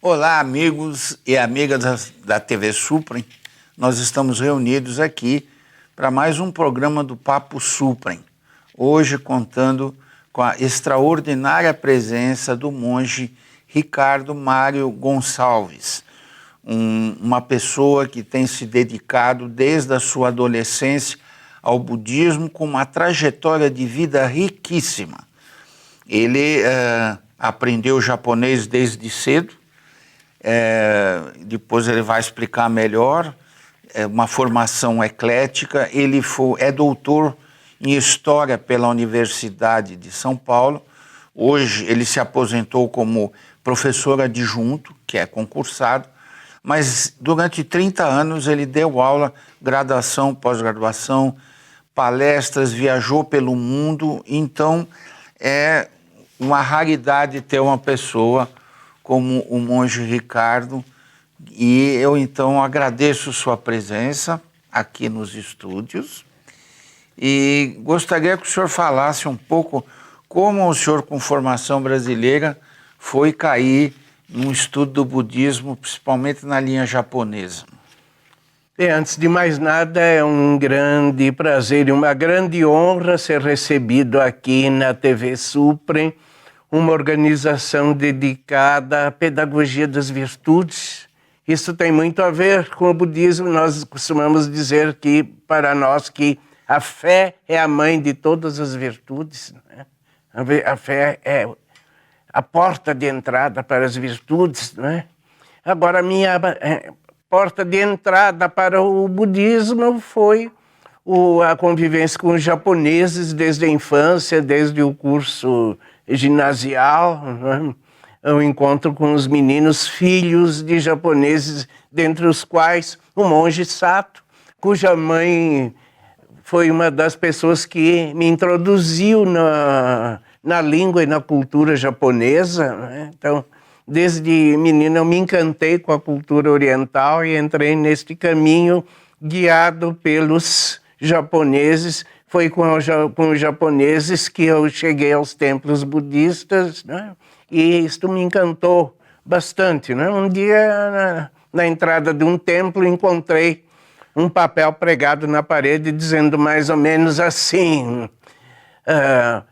Olá, amigos e amigas da TV Suprem. Nós estamos reunidos aqui para mais um programa do Papo Suprem. Hoje contando com a extraordinária presença do monge Ricardo Mário Gonçalves, uma pessoa que tem se dedicado desde a sua adolescência ao budismo com uma trajetória de vida riquíssima. Ele aprendeu japonês desde cedo, depois ele vai explicar melhor, uma formação eclética. Ele é doutor em História pela Universidade de São Paulo. Hoje ele se aposentou como professor adjunto, que é concursado, mas durante 30 anos ele deu aula, graduação, pós-graduação, palestras, viajou pelo mundo. Então é uma raridade ter uma pessoa como o monge Ricardo, e eu então agradeço sua presença aqui nos estúdios e gostaria que o senhor falasse um pouco como o senhor, com formação brasileira, foi cair no estudo do budismo, principalmente na linha japonesa. Antes de mais nada, é um grande prazer e uma grande honra ser recebido aqui na TV Suprem, uma organização dedicada à pedagogia das virtudes. Isso tem muito a ver com o budismo. Nós costumamos dizer que, para nós, que a fé é a mãe de todas as virtudes, né? A fé é a porta de entrada para as virtudes, né? Agora, a minha porta de entrada para o budismo foi a convivência com os japoneses desde a infância, desde o curso ginasial, né? O encontro com os meninos filhos de japoneses, dentre os quais o monge Sato, cuja mãe foi uma das pessoas que me introduziu na língua e na cultura japonesa, né? Então, desde menina eu me encantei com a cultura oriental e entrei neste caminho guiado pelos japoneses. Foi com os japoneses que eu cheguei aos templos budistas, né? E isto me encantou bastante, né? Um dia, na entrada de um templo, encontrei um papel pregado na parede dizendo mais ou menos assim: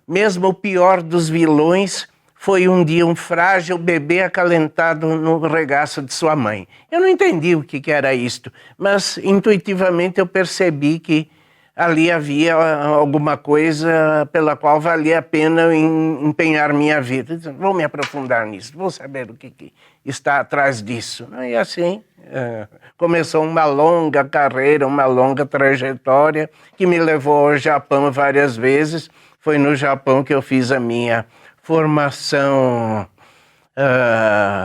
mesmo o pior dos vilões foi um dia um frágil bebê acalentado no regaço de sua mãe. Eu não entendi o que era isto, mas intuitivamente eu percebi que ali havia alguma coisa pela qual valia a pena empenhar minha vida. Vou me aprofundar nisso, vou saber o que está atrás disso. E assim começou uma longa carreira, uma longa trajetória que me levou ao Japão várias vezes. Foi no Japão que eu fiz a minha formação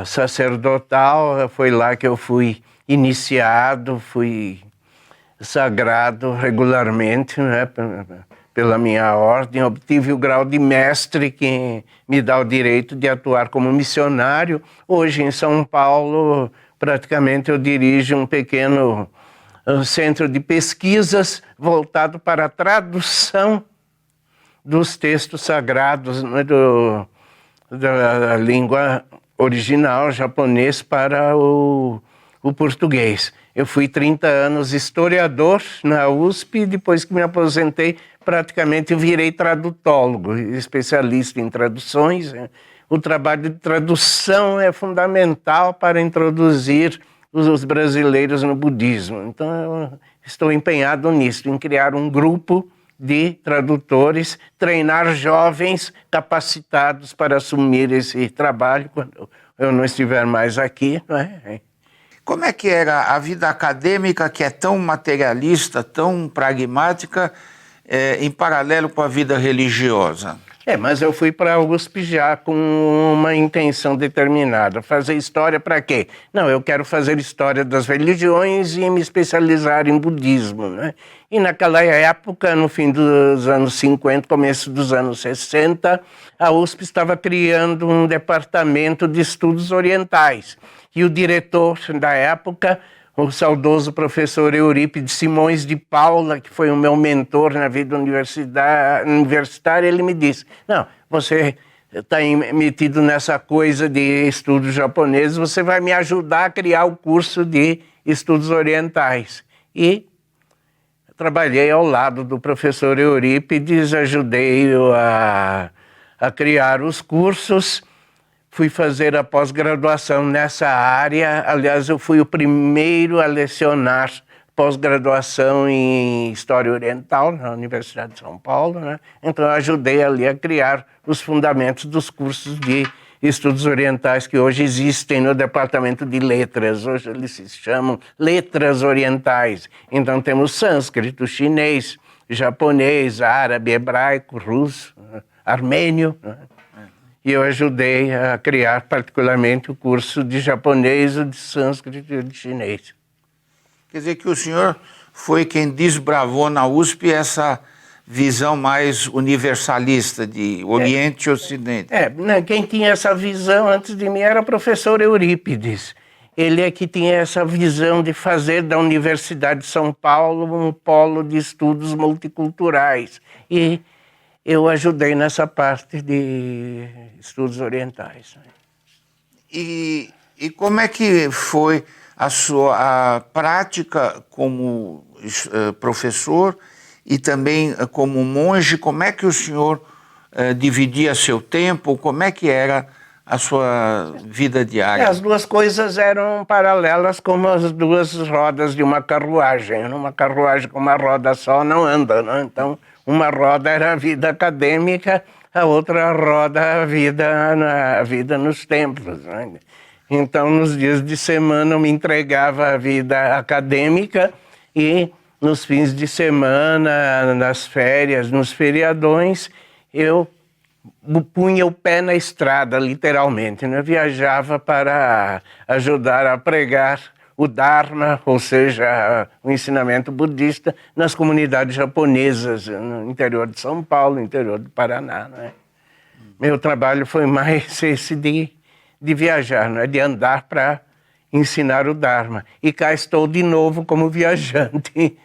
sacerdotal. Foi lá que eu fui iniciado, fui sagrado regularmente, né, pela minha ordem. Obtive o grau de mestre, que me dá o direito de atuar como missionário. Hoje, em São Paulo, praticamente eu dirijo um pequeno centro de pesquisas voltado para a tradução dos textos sagrados, né, da língua original japonês para o português. Eu fui 30 anos historiador na USP e depois que me aposentei, praticamente virei tradutólogo, especialista em traduções. O trabalho de tradução é fundamental para introduzir os brasileiros no budismo. Então, eu estou empenhado nisso, em criar um grupo de tradutores, treinar jovens capacitados para assumir esse trabalho quando eu não estiver mais aqui, não é? Como é que era a vida acadêmica, que é tão materialista, tão pragmática, em paralelo com a vida religiosa? Mas eu fui para a USP já com uma intenção determinada. Fazer história para quê? Não, eu quero fazer história das religiões e me especializar em budismo, né? E naquela época, no fim dos anos 50, começo dos anos 60, a USP estava criando um departamento de estudos orientais. E o diretor da época, o saudoso professor Eurípides Simões de Paula, que foi o meu mentor na vida universitária, ele me disse: não, você está metido nessa coisa de estudos japoneses, você vai me ajudar a criar o curso de estudos orientais. E trabalhei ao lado do professor Eurípides, ajudei-o a criar os cursos, fui fazer a pós-graduação nessa área. Aliás, eu fui o primeiro a lecionar pós-graduação em História Oriental na Universidade de São Paulo, né? Então eu ajudei ali a criar os fundamentos dos cursos de estudos orientais que hoje existem no Departamento de Letras. Hoje eles se chamam Letras Orientais. Então temos sânscrito, chinês, japonês, árabe, hebraico, russo, armênio, né? E eu ajudei a criar particularmente o curso de japonês, o de sânscrito e o de chinês. Quer dizer que o senhor foi quem desbravou na USP essa visão mais universalista de Oriente e Ocidente. Quem tinha essa visão antes de mim era o professor Eurípides. Ele é que tinha essa visão de fazer da Universidade de São Paulo um polo de estudos multiculturais. E eu ajudei nessa parte de estudos orientais. E como é que foi a sua prática como professor e também como monge? Como é que o senhor dividia seu tempo? Como é que era a sua vida diária? As duas coisas eram paralelas como as duas rodas de uma carruagem. Numa carruagem com uma roda só não anda, né? Então, uma roda era a vida acadêmica, a outra roda a vida nos templos, né? Então, nos dias de semana, eu me entregava à vida acadêmica e, nos fins de semana, nas férias, nos feriadões, eu punha o pé na estrada, literalmente, né? Eu viajava para ajudar a pregar o Dharma, ou seja, o ensinamento budista, nas comunidades japonesas, no interior de São Paulo, no interior do Paraná, né? Meu trabalho foi mais esse de viajar, não é? De andar para ensinar o Dharma. E cá estou de novo como viajante,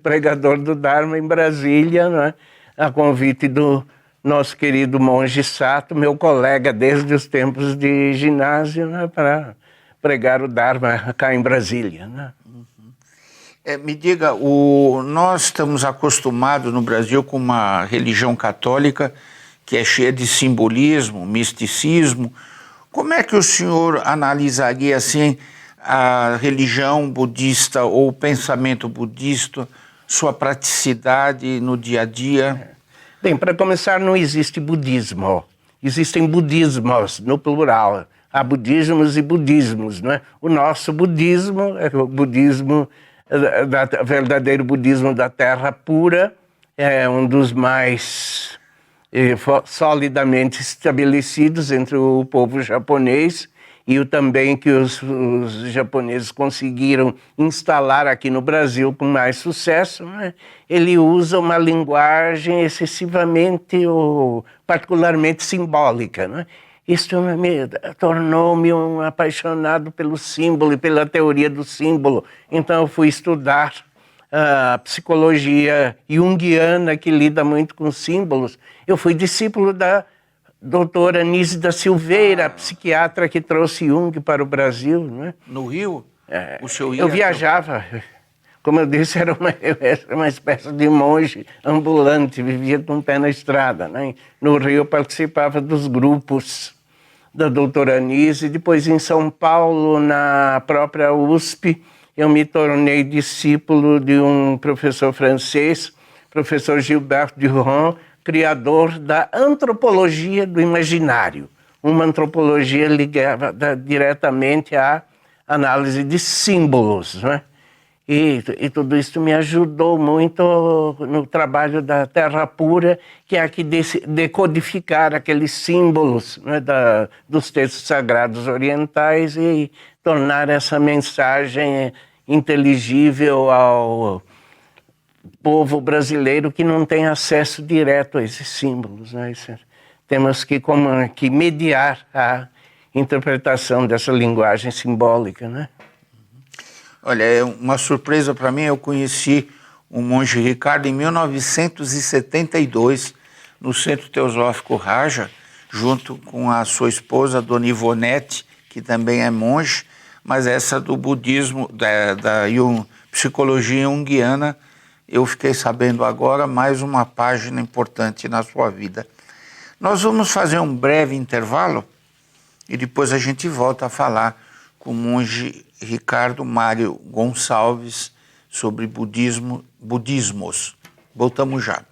pregador do Dharma em Brasília, não é? A convite do nosso querido monge Sato, meu colega desde os tempos de ginásio, né? Para pregar o Dharma cá em Brasília, né? Me diga, nós estamos acostumados no Brasil com uma religião católica que é cheia de simbolismo, misticismo. Como é que o senhor analisaria assim a religião budista ou o pensamento budista, sua praticidade no dia a dia? Bem, para começar, não existe budismo. Existem budismos, no plural. Há budismos e budismos, não é? O nosso budismo é o budismo, verdadeiro budismo da terra pura, é um dos mais solidamente estabelecidos entre o povo japonês e o também que os japoneses conseguiram instalar aqui no Brasil com mais sucesso, né? Ele usa uma linguagem excessivamente ou particularmente simbólica, né? Isso tornou-me um apaixonado pelo símbolo e pela teoria do símbolo. Então eu fui estudar a psicologia junguiana, que lida muito com símbolos. Eu fui discípulo da doutora Nise da Silveira, a psiquiatra que trouxe Jung para o Brasil, né? No Rio? O senhor ia? Eu viajava. Como eu disse, era uma espécie de monge ambulante, vivia com o pé na estrada, né? No Rio eu participava dos grupos da doutora Nise. Depois em São Paulo, na própria USP, eu me tornei discípulo de um professor francês, professor Gilbert Durand, criador da antropologia do imaginário, uma antropologia ligada diretamente à análise de símbolos, né? E tudo isso me ajudou muito no trabalho da Terra Pura, que é aqui decodificar aqueles símbolos, né, dos textos sagrados orientais e tornar essa mensagem inteligível ao povo brasileiro que não tem acesso direto a esses símbolos, né? Temos que mediar a interpretação dessa linguagem simbólica, né? Olha, é uma surpresa para mim. Eu conheci o monge Ricardo em 1972, no Centro Teosófico Raja, junto com a sua esposa, Dona Ivonete, que também é monge, mas essa do budismo, da psicologia junguiana, eu fiquei sabendo agora, mais uma página importante na sua vida. Nós vamos fazer um breve intervalo e depois a gente volta a falar com o monge Ricardo Mário Gonçalves sobre budismos. Voltamos já.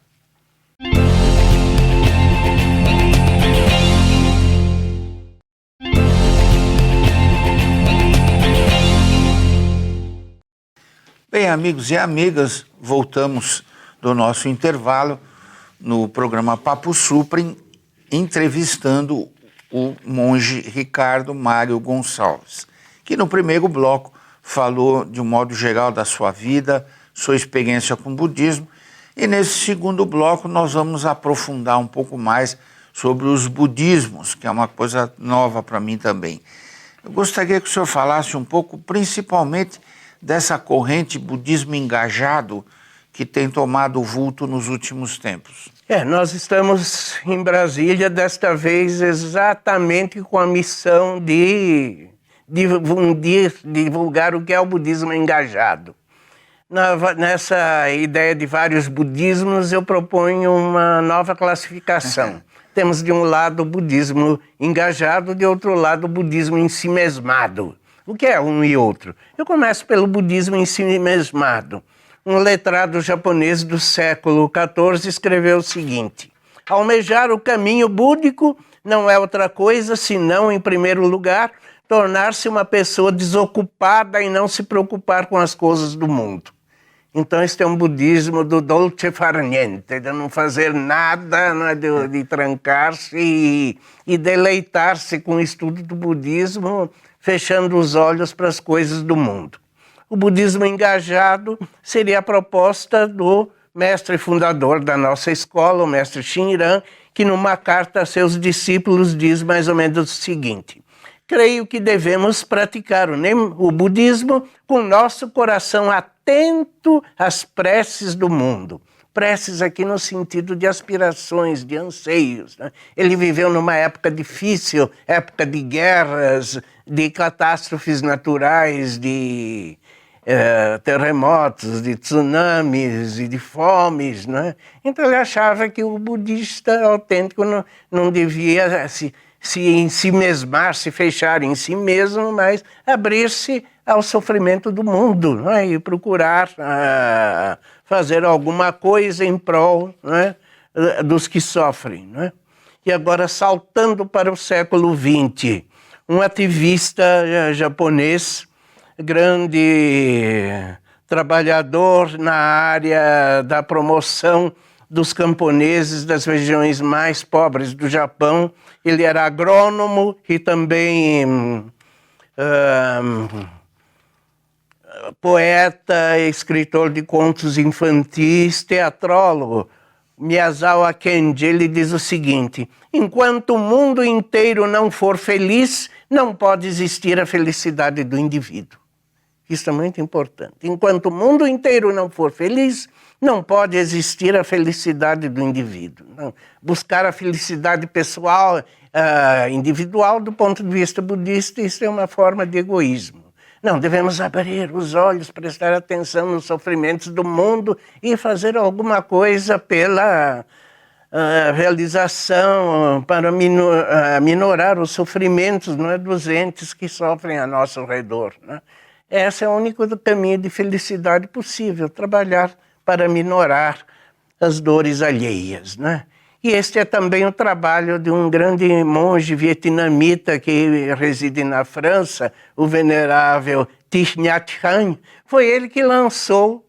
Bem, amigos e amigas, voltamos do nosso intervalo no programa Papo Suprem, entrevistando o monge Ricardo Mário Gonçalves, que no primeiro bloco falou de um modo geral da sua vida, sua experiência com o budismo, e nesse segundo bloco nós vamos aprofundar um pouco mais sobre os budismos, que é uma coisa nova para mim também. Eu gostaria que o senhor falasse um pouco, principalmente, dessa corrente budismo engajado que tem tomado vulto nos últimos tempos. Nós estamos em Brasília, desta vez exatamente com a missão de divulgar o que é o budismo engajado. Nessa ideia de vários budismos, eu proponho uma nova classificação. Temos de um lado o budismo engajado, de outro lado o budismo ensimesmado. O que é um e outro? Eu começo pelo budismo ensimesmado. Um letrado japonês do século XIV escreveu o seguinte: almejar o caminho búdico não é outra coisa senão, em primeiro lugar, tornar-se uma pessoa desocupada e não se preocupar com as coisas do mundo. Então, este é um budismo do dolce far niente, de não fazer nada, né, de trancar-se e deleitar-se com o estudo do budismo, fechando os olhos para as coisas do mundo. O budismo engajado seria a proposta do mestre fundador da nossa escola, o mestre Shinran, que numa carta a seus discípulos diz mais ou menos o seguinte: creio que devemos praticar o budismo com nosso coração atento às preces do mundo. Preces aqui no sentido de aspirações, de anseios, né? Ele viveu numa época difícil, época de guerras, de catástrofes naturais, de terremotos, de tsunamis e de fomes, né? Então ele achava que o budista autêntico não devia se ensimesmar, se fechar em si mesmo, mas abrir-se ao sofrimento do mundo, né? E procurar fazer alguma coisa em prol, né, dos que sofrem, né? E agora, saltando para o século XX, um ativista japonês, grande trabalhador na área da promoção dos camponeses das regiões mais pobres do Japão. Ele era agrônomo e também poeta, escritor de contos infantis, teatrólogo. Miyazawa Kenji, ele diz o seguinte: enquanto o mundo inteiro não for feliz, não pode existir a felicidade do indivíduo. Isso é muito importante. Enquanto o mundo inteiro não for feliz, não pode existir a felicidade do indivíduo. Não. Buscar a felicidade pessoal, individual, do ponto de vista budista, isso é uma forma de egoísmo. Não, devemos abrir os olhos, prestar atenção nos sofrimentos do mundo e fazer alguma coisa pela realização, para minorar os sofrimentos, não é, dos entes que sofrem a nosso redor, né? Esse é o único caminho de felicidade possível, trabalhar para minorar as dores alheias, né? E este é também o trabalho de um grande monge vietnamita que reside na França, o venerável Thich Nhat Hanh. Foi ele que lançou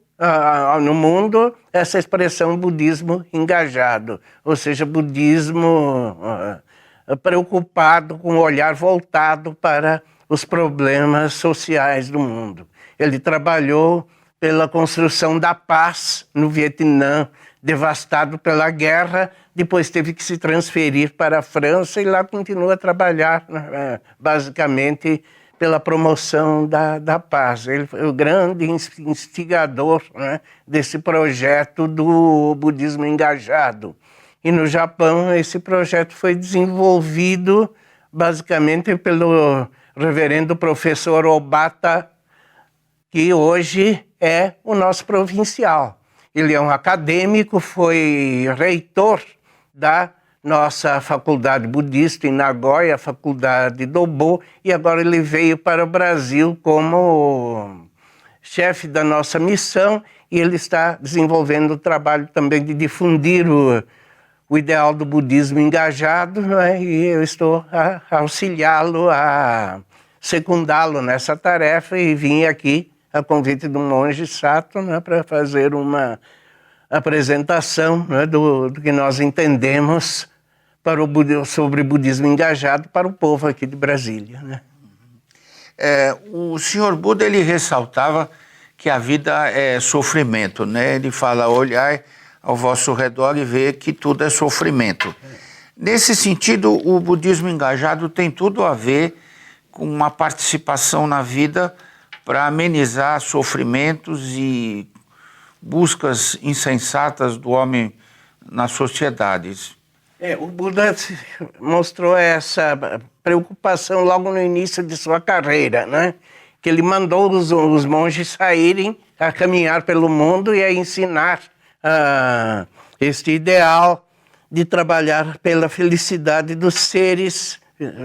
no mundo essa expressão budismo engajado, ou seja, budismo preocupado, com o olhar voltado para os problemas sociais do mundo. Ele trabalhou pela construção da paz no Vietnã, devastado pela guerra, depois teve que se transferir para a França e lá continua a trabalhar, basicamente, pela promoção da paz. Ele foi o grande instigador, né, desse projeto do budismo engajado. E no Japão esse projeto foi desenvolvido basicamente pelo reverendo professor Obata, que hoje é o nosso provincial. Ele é um acadêmico, foi reitor da nossa faculdade budista em Nagoya, a faculdade Dobo, e agora ele veio para o Brasil como chefe da nossa missão, e ele está desenvolvendo o trabalho também de difundir o ideal do budismo engajado, né? E eu estou a auxiliá-lo, a secundá-lo nessa tarefa, e vim aqui a convite do monge Sato, né, para fazer uma apresentação, né, do que nós entendemos sobre o budismo engajado para o povo aqui de Brasília, né? O senhor Buda, ele ressaltava que a vida é sofrimento, né? Ele fala, olhai ao vosso redor e ver que tudo é sofrimento. Nesse sentido, o budismo engajado tem tudo a ver com uma participação na vida para amenizar sofrimentos e buscas insensatas do homem nas sociedades. O Buda mostrou essa preocupação logo no início de sua carreira, né? Que ele mandou os monges saírem a caminhar pelo mundo e a ensinar este ideal de trabalhar pela felicidade dos seres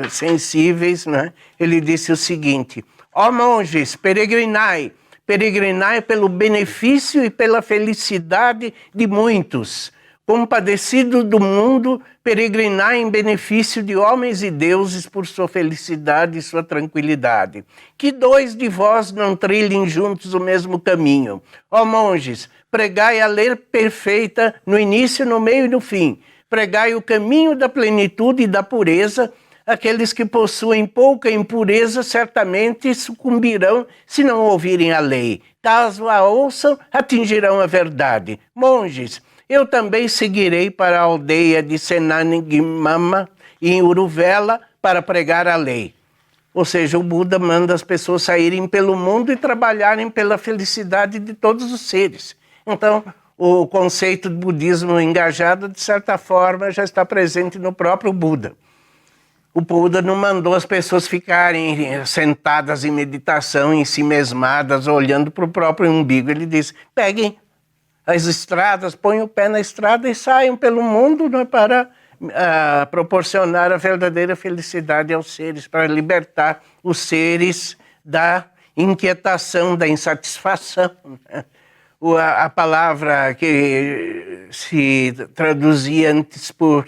sensíveis, né? Ele disse o seguinte: ó monges, peregrinai, peregrinai pelo benefício e pela felicidade de muitos. Compadecido do mundo, peregrinai em benefício de homens e deuses por sua felicidade e sua tranquilidade. Que dois de vós não trilhem juntos o mesmo caminho. Ó monges, pregai a lei perfeita no início, no meio e no fim. Pregai o caminho da plenitude e da pureza. Aqueles que possuem pouca impureza certamente sucumbirão se não ouvirem a lei. Caso a ouçam, atingirão a verdade. Monges, eu também seguirei para a aldeia de Senanigmama, em Uruvela, para pregar a lei. Ou seja, o Buda manda as pessoas saírem pelo mundo e trabalharem pela felicidade de todos os seres. Então, o conceito de budismo engajado, de certa forma, já está presente no próprio Buda. O Buda não mandou as pessoas ficarem sentadas em meditação, em si mesmadas, olhando para o próprio umbigo. Ele disse, peguem as estradas, põem o pé na estrada e saiam pelo mundo, né, para proporcionar a verdadeira felicidade aos seres, para libertar os seres da inquietação, da insatisfação. A palavra que se traduzia antes por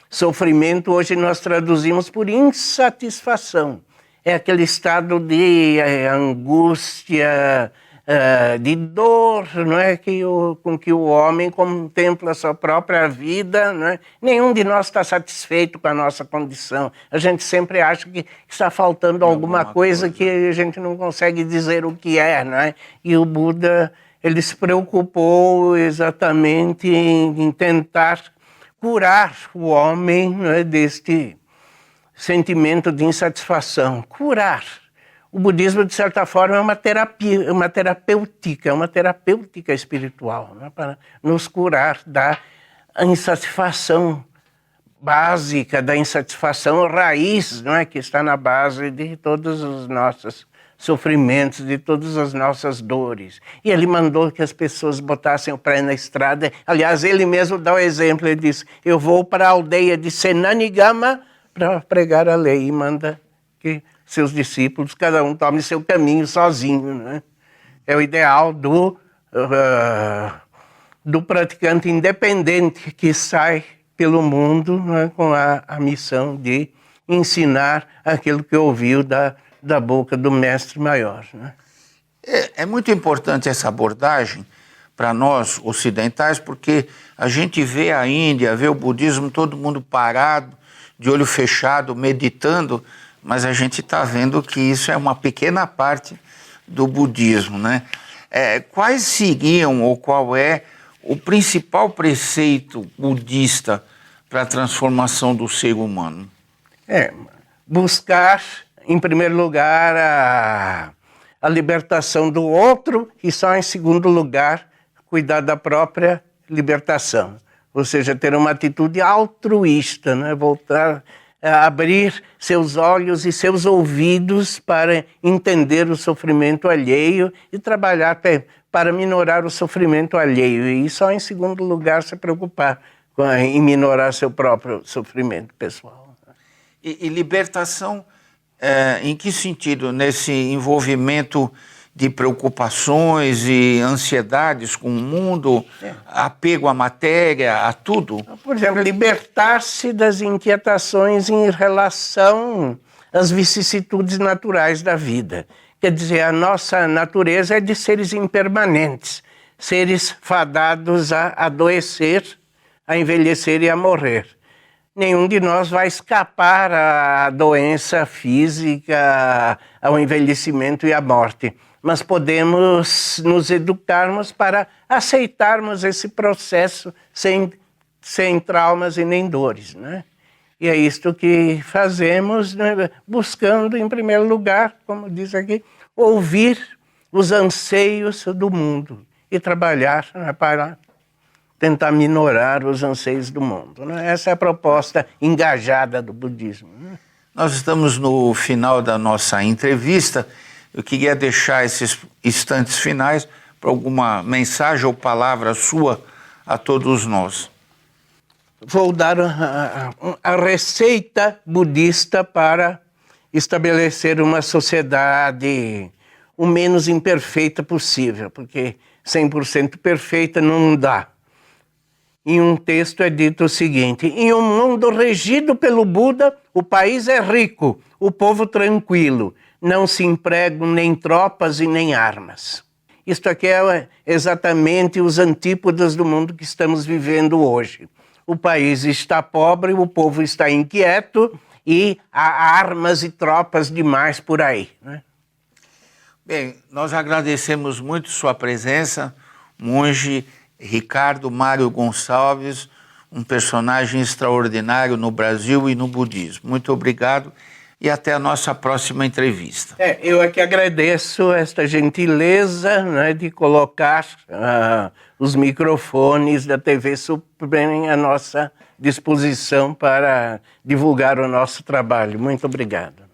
sofrimento, hoje nós traduzimos por insatisfação. É aquele estado de angústia, de dor, não é, com que o homem contempla a sua própria vida, não é? Nenhum de nós está satisfeito com a nossa condição. A gente sempre acha que está faltando alguma coisa que a gente não consegue dizer o que é, não é? E o Buda, ele se preocupou exatamente em tentar curar o homem, não é, deste sentimento de insatisfação. Curar. O budismo, de certa forma, é uma terapia, uma terapêutica espiritual, né, para nos curar da insatisfação básica, da insatisfação raiz, não é, que está na base de todos os nossos sofrimentos, de todas as nossas dores. E ele mandou que as pessoas botassem o pé na estrada. Aliás, ele mesmo dá o exemplo, ele diz, eu vou para a aldeia de Senanigama para pregar a lei, e manda que seus discípulos, cada um tome seu caminho sozinho, né? É o ideal do praticante independente que sai pelo mundo, né, com a missão de ensinar aquilo que ouviu da boca do mestre maior, né? É muito importante essa abordagem para nós ocidentais, porque a gente vê a Índia, vê o budismo, todo mundo parado, de olho fechado, meditando, mas a gente está vendo que isso é uma pequena parte do budismo, né? Quais seriam, ou qual é o principal preceito budista para a transformação do ser humano? Buscar, em primeiro lugar, a libertação do outro, e só em segundo lugar, cuidar da própria libertação. ou seja, ter uma atitude altruísta, né? Voltar a abrir seus olhos e seus ouvidos para entender o sofrimento alheio e trabalhar para minorar o sofrimento alheio. E só, em segundo lugar, se preocupar em minorar seu próprio sofrimento pessoal. E libertação, em que sentido? Nesse envolvimento de preocupações e ansiedades com o mundo, apego à matéria, a tudo? Por exemplo, libertar-se das inquietações em relação às vicissitudes naturais da vida. Quer dizer, a nossa natureza é de seres impermanentes, seres fadados a adoecer, a envelhecer e a morrer. Nenhum de nós vai escapar à doença física, ao envelhecimento e à morte. Mas podemos nos educarmos para aceitarmos esse processo sem traumas e nem dores, né? E é isto que fazemos, né? Buscando, em primeiro lugar, como diz aqui, ouvir os anseios do mundo e trabalhar, né, para tentar minorar os anseios do mundo, né? Essa é a proposta engajada do budismo, né? Nós estamos no final da nossa entrevista. Eu queria deixar esses instantes finais para alguma mensagem ou palavra sua a todos nós. Vou dar a receita budista para estabelecer uma sociedade o menos imperfeita possível, porque 100% perfeita não dá. Em um texto é dito o seguinte: em um mundo regido pelo Buda, o país é rico, o povo tranquilo, não se empregam nem tropas e nem armas. Isto aqui é exatamente os antípodas do mundo que estamos vivendo hoje. O país está pobre, o povo está inquieto e há armas e tropas demais por aí, né? Bem, nós agradecemos muito sua presença, monge Ricardo Mário Gonçalves, um personagem extraordinário no Brasil e no budismo. Muito obrigado e até a nossa próxima entrevista. Eu é que agradeço esta gentileza, né, de colocar os microfones da TV Suprema à nossa disposição para divulgar o nosso trabalho. Muito obrigado.